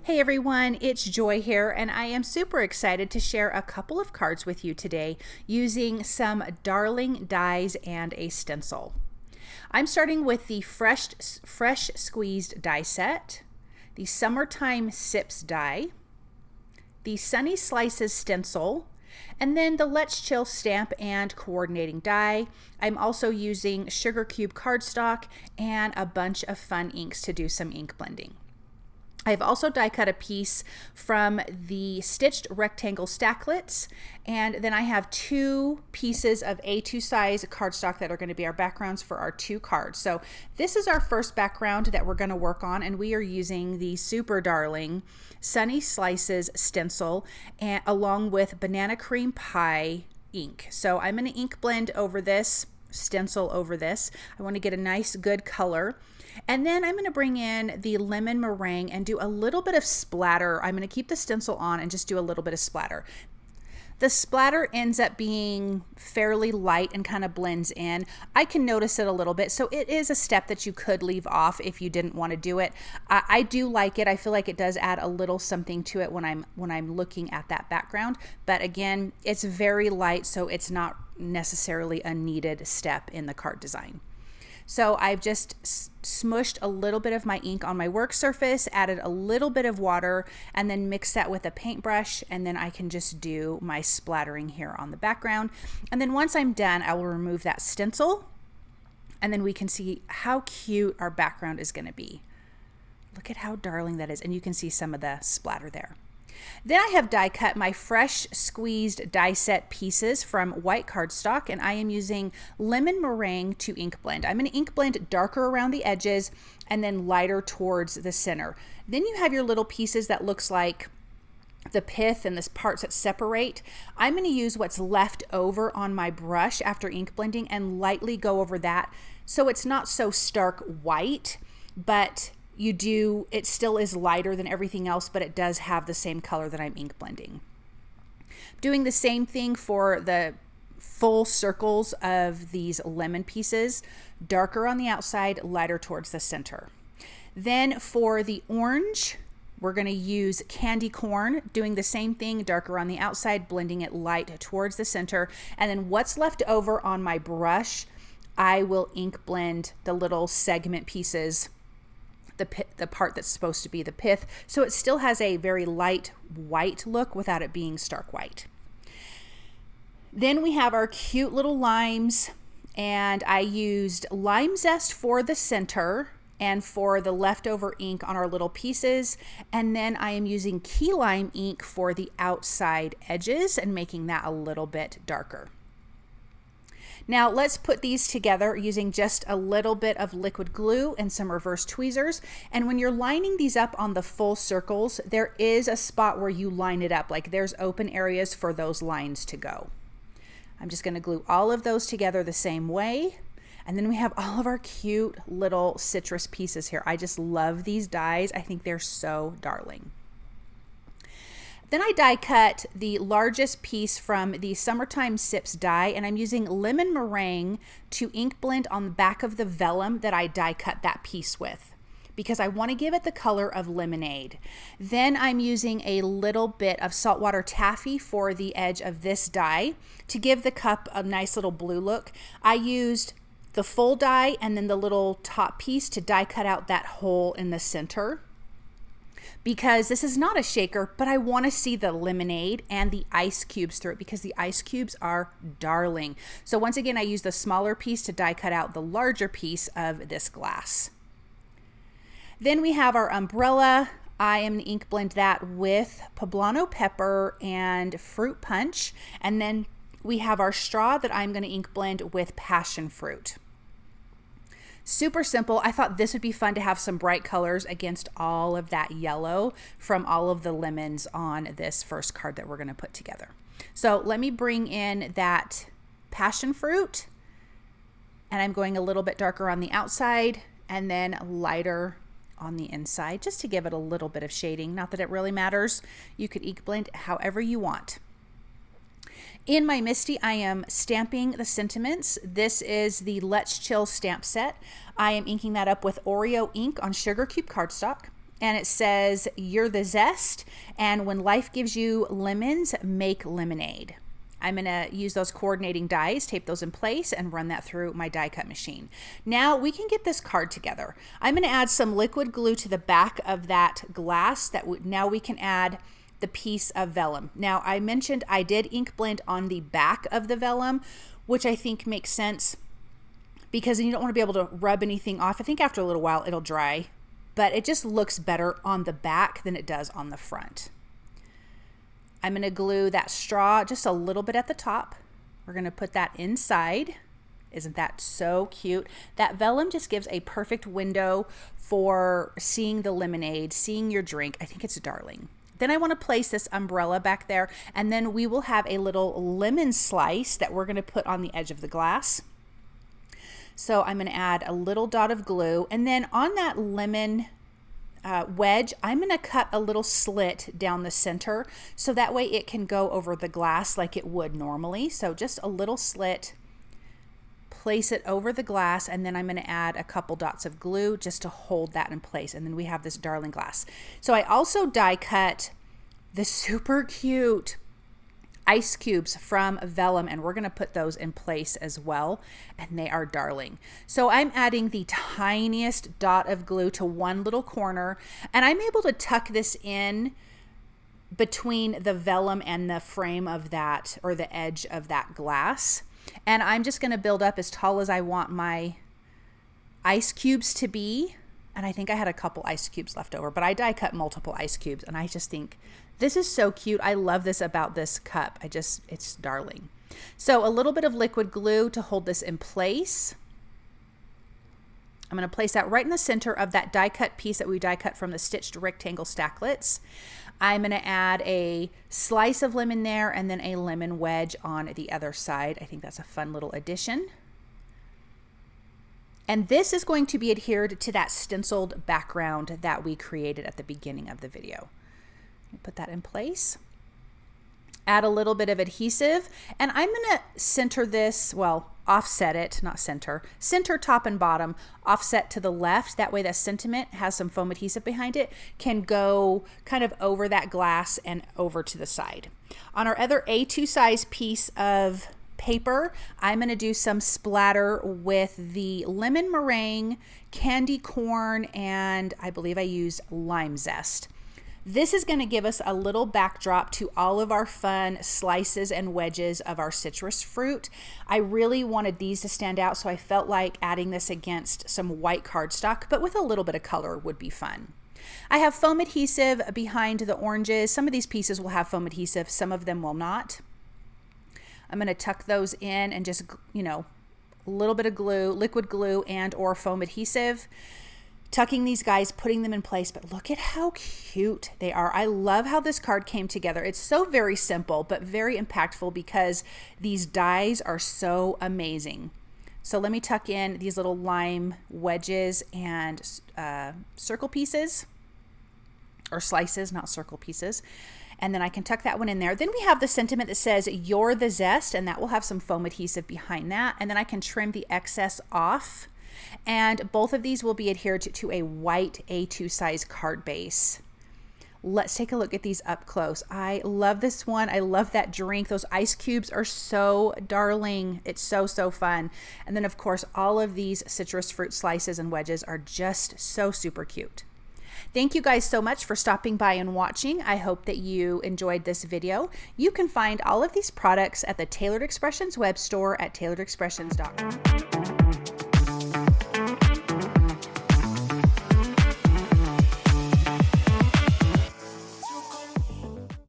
Hey everyone, it's Joy here, and I am super excited to share a couple of cards with you today using some darling dies and a stencil. I'm starting with the fresh squeezed die set, the Summertime Sips die, the Sunny Slices stencil, and then the Let's Chill stamp and coordinating die. I'm also using sugar cube cardstock and a bunch of fun inks to do some ink blending. I've also die cut a piece from the stitched rectangle stacklets, and then I have two pieces of A2 size cardstock that are going to be our backgrounds for our two cards. So this is our first background that we're going to work on, and we are using the super darling Sunny Slices stencil and along with banana cream pie ink. So I'm going to ink blend over this, stencil over this. I want to get a nice good color. And then I'm going to bring in the lemon meringue and do a little bit of splatter. I'm going to keep the stencil on and just do a little bit of splatter. The splatter ends up being fairly light and kind of blends in. I can notice it a little bit, so it is a step that you could leave off if you didn't want to do it. I do like it. I feel like it does add a little something to it when I'm looking at that background. But again, it's very light, so it's not necessarily a needed step in the card design. So I've just smushed a little bit of my ink on my work surface, added a little bit of water, and then mix that with a paintbrush, and then I can just do my splattering here on the background. And then once I'm done, I will remove that stencil, and then we can see how cute our background is going to be. Look at how darling that is, and you can see some of the splatter there. Then I have die cut my fresh squeezed die set pieces from white cardstock, and I am using lemon meringue to ink blend. I'm going to ink blend darker around the edges and then lighter towards the center. Then you have your little pieces that looks like the pith and the parts that separate. I'm going to use what's left over on my brush after ink blending and lightly go over that so it's not so stark white, but it still is lighter than everything else, but it does have the same color that I'm ink blending. Doing the same thing for the full circles of these lemon pieces, darker on the outside, lighter towards the center. Then for the orange, we're going to use candy corn, doing the same thing, darker on the outside, blending it light towards the center. And then what's left over on my brush, I will ink blend the little segment pieces, the part that's supposed to be the pith, so it still has a very light white look without it being stark white. Then we have our cute little limes, and I used lime zest for the center and for the leftover ink on our little pieces, and then I am using key lime ink for the outside edges and making that a little bit darker. Now let's put these together using just a little bit of liquid glue and some reverse tweezers. And when you're lining these up on the full circles, there is a spot where you line it up, like there's open areas for those lines to go. I'm just going to glue all of those together the same way. And then we have all of our cute little citrus pieces here. I just love these dies. I think they're so darling. Then I die cut the largest piece from the Summertime Sips die, and I'm using lemon meringue to ink blend on the back of the vellum that I die cut that piece with, because I want to give it the color of lemonade. Then I'm using a little bit of saltwater taffy for the edge of this die to give the cup a nice little blue look. I used the full die and then the little top piece to die cut out that hole in the center, because this is not a shaker, but I want to see the lemonade and the ice cubes through it, because the ice cubes are darling. So once again, I use the smaller piece to die cut out the larger piece of this glass. Then we have our umbrella. I am going to ink blend that with poblano pepper and fruit punch. And then we have our straw that I'm going to ink blend with passion fruit. Super simple. I thought this would be fun to have some bright colors against all of that yellow from all of the lemons on this first card that we're going to put together. So let me bring in that passion fruit, and I'm going a little bit darker on the outside and then lighter on the inside, just to give it a little bit of shading. Not that it really matters. You could ink blend however you want. In my Misty, I am stamping the sentiments. This is the Let's Chill stamp set. I am inking that up with Oreo ink on sugar cube cardstock. and it says, "You're the zest, and when life gives you lemons, make lemonade." I'm going to use those coordinating dies, tape those in place, and run that through my die cut machine. Now we can get this card together. I'm going to add some liquid glue to the back of that glass. Now we can add the piece of vellum. Now I mentioned I did ink blend on the back of the vellum, which I think makes sense because you don't want to be able to rub anything off. I think after a little while it'll dry, but it just looks better on the back than it does on the front. I'm going to glue that straw just a little bit at the top. We're going to put that inside. Isn't that so cute? That vellum just gives a perfect window for seeing the lemonade, seeing your drink. I think it's darling. Then I want to place this umbrella back there, and then we will have a little lemon slice that we're going to put on the edge of the glass. So I'm going to add a little dot of glue, and then on that lemon wedge, I'm going to cut a little slit down the center so that way it can go over the glass like it would normally. So just a little slit, place it over the glass, and then I'm going to add a couple dots of glue just to hold that in place, and then we have this darling glass. So I also die cut the super cute ice cubes from vellum, and we're going to put those in place as well, and they are darling. So I'm adding the tiniest dot of glue to one little corner, and I'm able to tuck this in between the vellum and the frame of that, or the edge of that glass. And I'm just going to build up as tall as I want my ice cubes to be. And I think I had a couple ice cubes left over, but I die cut multiple ice cubes, and I just think this is so cute. I love this about this cup. It's darling. So a little bit of liquid glue to hold this in place. I'm going to place that right in the center of that die cut piece that we die cut from the stitched rectangle stacklets. I'm going to add a slice of lemon there, and then a lemon wedge on the other side. I think that's a fun little addition. And this is going to be adhered to that stenciled background that we created at the beginning of the video. Put that in place. Add a little bit of adhesive, and I'm going to center this, well, offset it, not center, center top and bottom, offset to the left. That way that sentiment has some foam adhesive behind it, can go kind of over that glass and over to the side. On our other A2 size piece of paper, I'm going to do some splatter with the lemon meringue, candy corn, and I believe I used lime zest. This is going to give us a little backdrop to all of our fun slices and wedges of our citrus fruit. I really wanted these to stand out, so I felt like adding this against some white cardstock, but with a little bit of color would be fun. I have foam adhesive behind the oranges. Some of these pieces will have foam adhesive, some of them will not. I'm going to tuck those in and just, a little bit of glue, liquid glue and or foam adhesive. Tucking these guys, putting them in place, but look at how cute they are. I love how this card came together. It's so very simple, but very impactful because these dies are so amazing. So let me tuck in these little lime wedges and circle pieces, or slices, not circle pieces. And then I can tuck that one in there. Then we have the sentiment that says, "You're the zest," and that will have some foam adhesive behind that. And then I can trim the excess off. And both of these will be adhered to a white A2 size card base. Let's take a look at these up close. I love this one. I love that drink. Those ice cubes are so darling. It's so, so fun. And then of course, all of these citrus fruit slices and wedges are just so super cute. Thank you guys so much for stopping by and watching. I hope that you enjoyed this video. You can find all of these products at the Tailored Expressions web store at tailoredexpressions.com.